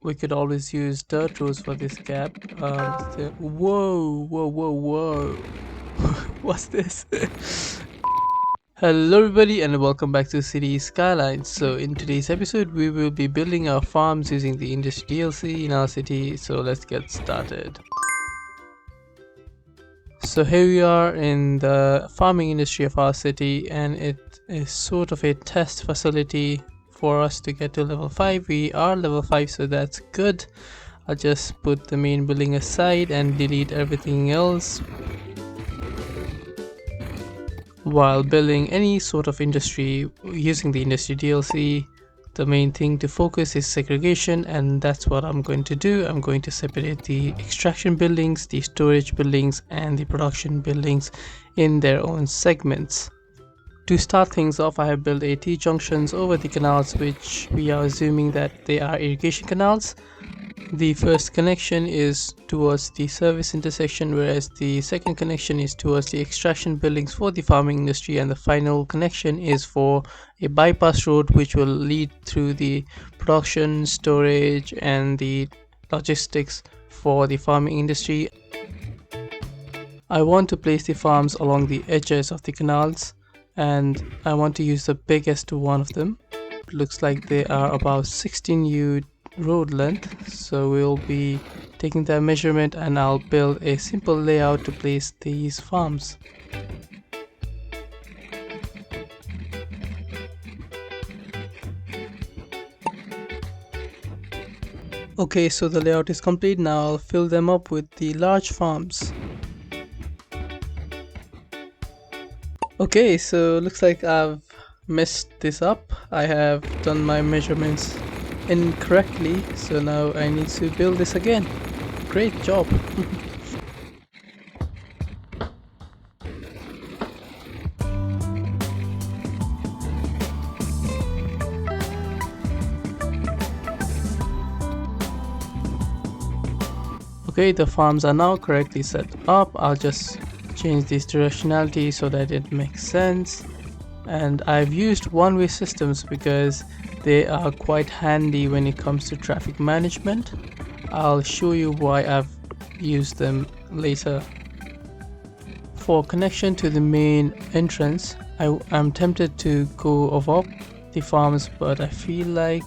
we could always use dirt roads for this gap. Whoa, whoa, whoa, whoa. What's this? Hello everybody and welcome back to Cities Skylines. So in today's episode we will be building our farms using the industry DLC in our city. So let's get started. So here we are in the farming industry of our city, and it is sort of a test facility for us to get to level 5. We are level 5, so that's good. I'll just put the main building aside and delete everything else. While building any sort of industry using the industry DLC, the main thing to focus is segregation, and that's what I'm going to do. I'm going to separate the extraction buildings, the storage buildings, and the production buildings in their own segments. To start things off, I have built a T-junctions over the canals, which we are assuming that they are irrigation canals. The first connection is towards the service intersection, whereas the second connection is towards the extraction buildings for the farming industry, and the final connection is for a bypass road which will lead through the production, storage, and the logistics for the farming industry. I want to place the farms along the edges of the canals, and I want to use the biggest one of them. It looks like they are about 16 road length, so we'll be taking that measurement and I'll build a simple layout to place these farms. Okay, so the layout is complete. Now I'll fill them up with the large farms. Okay, so looks like I've messed this up. I have done my measurements incorrectly, so now I need to build this again. Great job. Okay, the farms are now correctly set up. I'll just change this directionality so that it makes sense. And I've used one-way systems because they are quite handy when it comes to traffic management. I'll show you why I've used them later. For connection to the main entrance, I'm tempted to go above the farms, but I feel like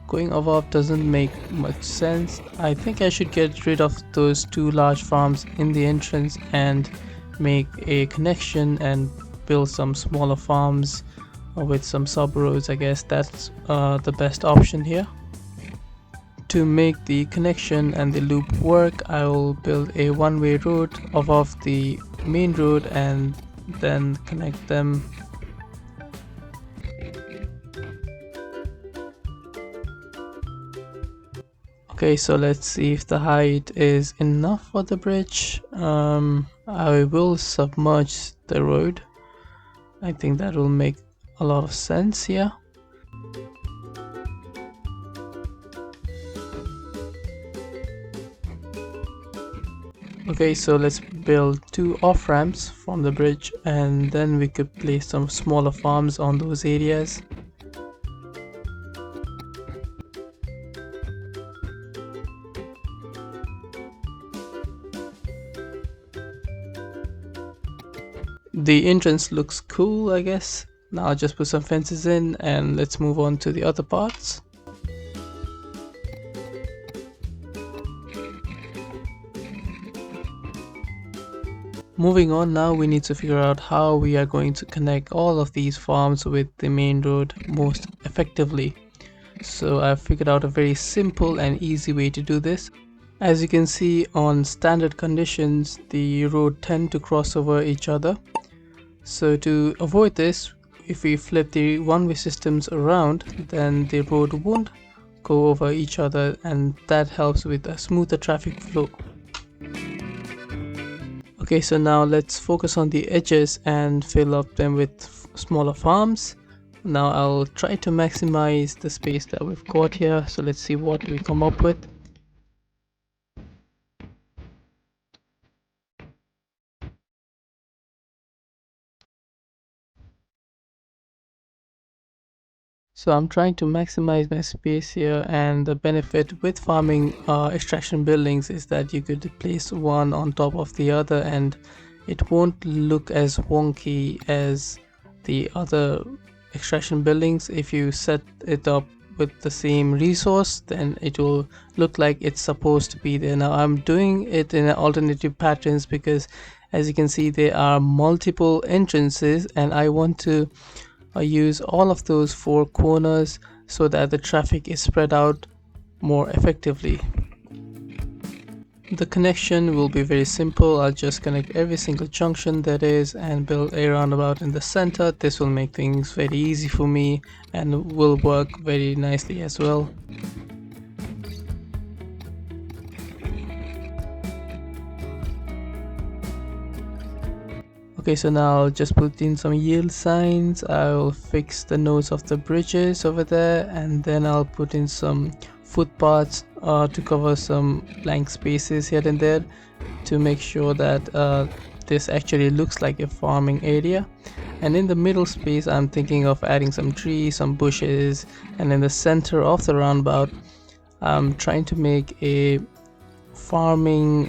going above doesn't make much sense. I think I should get rid of those two large farms in the entrance and make a connection and build some smaller farms with some sub roads. I guess that's the best option here. To make the connection and the loop work, I will build a one-way road above the main road and then connect them. Okay, so let's see if the height is enough for the bridge. I will submerge the road. I think that will make a lot of sense here. Okay, so let's build two off ramps from the bridge, and then we could place some smaller farms on those areas. The entrance looks cool, I guess. Now I'll just put some fences in and let's move on to the other parts. Moving on, now we need to figure out how we are going to connect all of these farms with the main road most effectively. So I've figured out a very simple and easy way to do this. As you can see, on standard conditions, the road tend to cross over each other. So to avoid this, if we flip the one-way systems around, then the road won't go over each other, and that helps with a smoother traffic flow. Okay, so now let's focus on the edges and fill up them with smaller farms. Now I'll try to maximize the space that we've got here, so let's see what we come up with. So I'm trying to maximize my space here, and the benefit with farming extraction buildings is that you could place one on top of the other and it won't look as wonky as the other extraction buildings. If you set it up with the same resource, then it will look like it's supposed to be there. Now I'm doing it in alternative patterns because, as you can see, there are multiple entrances and I want to use all of those four corners so that the traffic is spread out more effectively. The connection will be very simple. I'll just connect every single junction that is and build a roundabout in the center. This will make things very easy for me and will work very nicely as well. Okay, so now I'll just put in some yield signs. I'll fix the nodes of the bridges over there, and then I'll put in some footpaths to cover some blank spaces here and there to make sure that this actually looks like a farming area. And in the middle space I'm thinking of adding some trees, some bushes, and in the center of the roundabout I'm trying to make a farming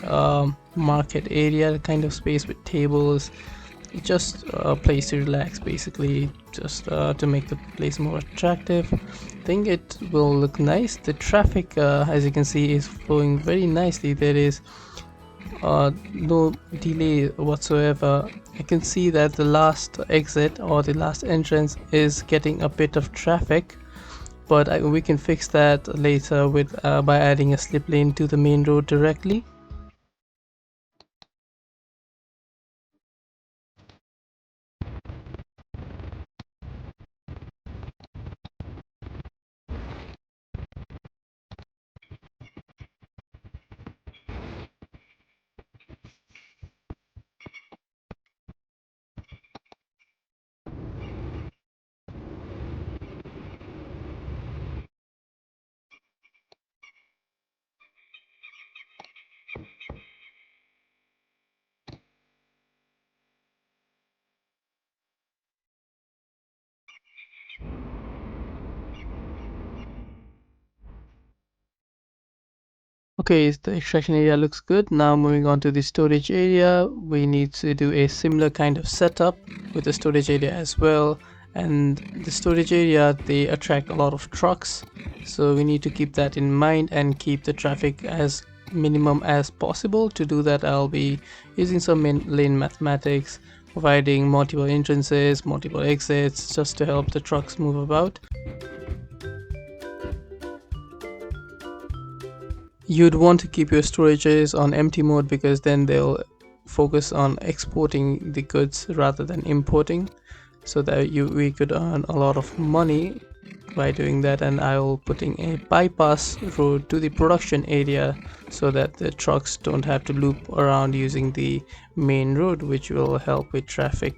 market area kind of space with tables, just a place to relax, basically, just to make the place more attractive. I think it will look nice. The traffic, as you can see, is flowing very nicely. There is no delay whatsoever. I can see that the last exit or the last entrance is getting a bit of traffic, but we can fix that later with by adding a slip lane to the main road directly. Okay, the extraction area looks good. Now moving on to the storage area, we need to do a similar kind of setup with the storage area as well. And the storage area, they attract a lot of trucks, so we need to keep that in mind and keep the traffic as minimum as possible. To do that, I'll be using some lane mathematics, providing multiple entrances, multiple exits, just to help the trucks move about. You'd want to keep your storages on empty mode because then they'll focus on exporting the goods rather than importing, so that we could earn a lot of money by doing that. And I'll putting a bypass road to the production area so that the trucks don't have to loop around using the main road, which will help with traffic.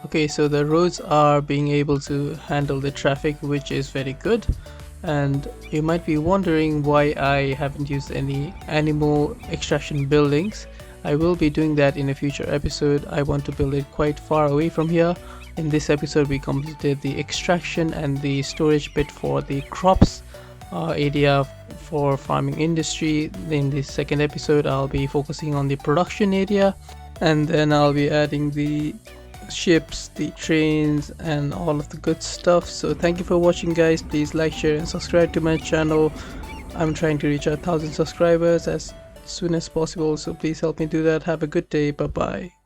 Okay, so the roads are being able to handle the traffic, which is very good. And you might be wondering why I haven't used any animal extraction buildings. I will be doing that in a future episode. I want to build it quite far away from here. In this episode we completed the extraction and the storage bit for the crops area for farming industry. In the second episode I'll be focusing on the production area, and then I'll be adding the ships, the trains, and all of the good stuff. So thank you for watching, guys. Please like, share, and subscribe to my channel. I'm trying to reach 1,000 subscribers as soon as possible, so please help me do that. Have a good day. Bye bye.